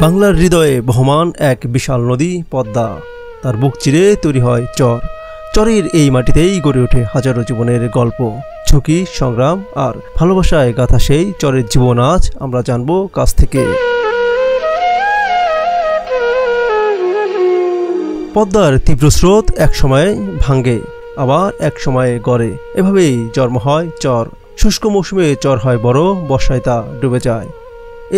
বাংলার হৃদয়ে বহমান এক বিশাল নদী পদ্মা। তার বুক চিরে তৈরি হয় চর। চরের এই মাটিতেই গড়ে ওঠে হাজারো জীবনের গল্প, ঝুঁকি, সংগ্রাম আর ভালোবাসায় গাথা সেই চরের জীবন আজ আমরা জানবো কাছ থেকে। পদ্মার তীব্র স্রোত এক সময় ভাঙ্গে, আবার এক সময়ে গড়ে। এভাবেই জন্ম হয় চর। শুষ্ক মৌসুমে চর হয় বড়, বর্ষায় তা ডুবে যায়।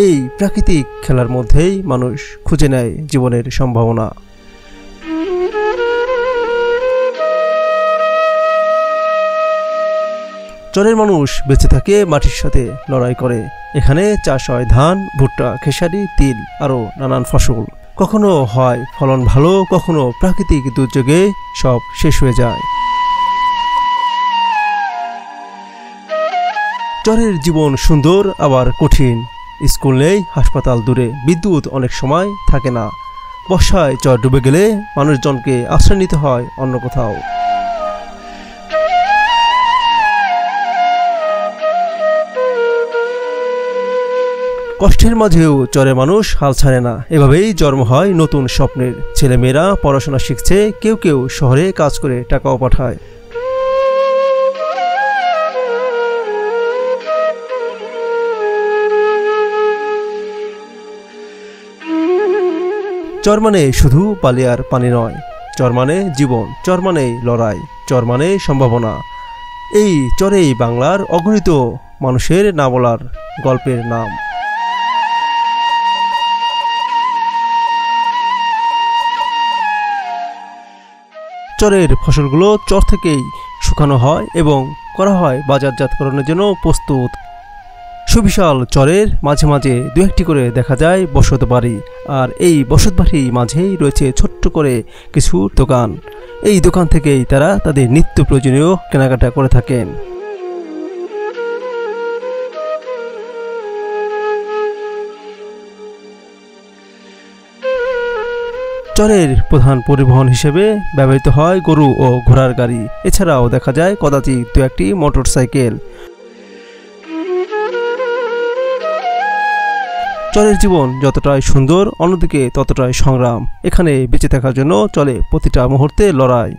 এই প্রাকৃতিক খেলার মধ্যেই মানুষ খুঁজে নেয় জীবনের সম্ভাবনা। চরের মানুষ বেঁচে থাকে মাটির সাথে লড়াই করে। এখানে চাষ হয় ধান, ভুট্টা, খেসারি, তিল আরও নানান ফসল। কখনো হয় ফলন ভালো, কখনো প্রাকৃতিক দুর্যোগে সব শেষ হয়ে যায়। চরের জীবন সুন্দর আবার কঠিন। স্কুল নেই, হাসপাতাল দূরে, বিদ্যুৎ অনেক সময় থাকে না। বর্ষায় চর ডুবে গেলে মানুষজনকে আশ্রয় নিতে হয় অন্য কোথাও। কষ্টের মাঝেও চরে মানুষ হাল ছাড়ে না। এভাবেই জন্ম হয় নতুন স্বপ্নের। ছেলেমেয়েরা পড়াশোনা শিখছে, কেউ কেউ শহরে কাজ করে টাকাও পাঠায়। চর মানে শুধু বালি আর পানি নয়, চর মানে জীবন, চর মানে লড়াই, চর মানে সম্ভাবনা। এই চরেই বাংলার অগণিত মানুষের না বলার গল্পের নাম। চরের ফসলগুলো চর থেকেই শুকানো হয় এবং করা হয় বাজারজাতকরণের জন্য প্রস্তুত। সুবিশাল চরের মাঝে মাঝে দু একটি করে দেখা যায় বসত বাড়ি, আর এই বসত বাড়ির মাঝেই রয়েছে ছোট্ট করে কিছু দোকান। এই দোকান থেকেই তারা তাদের নিত্য প্রয়োজনীয় কেনাকাটা করে থাকেন। চরের প্রধান পরিবহন হিসেবে ব্যবহৃত হয় গরু ও ঘোড়ার গাড়ি। এছাড়াও দেখা যায় কদাচিৎ দু একটি মোটরসাইকেল। চরের জীবন যতটাই সুন্দর, অন্যদিকে ততটাই সংগ্রাম। এখানে বেঁচে থাকার জন্য চলে প্রতিটা মুহূর্তে লড়াই।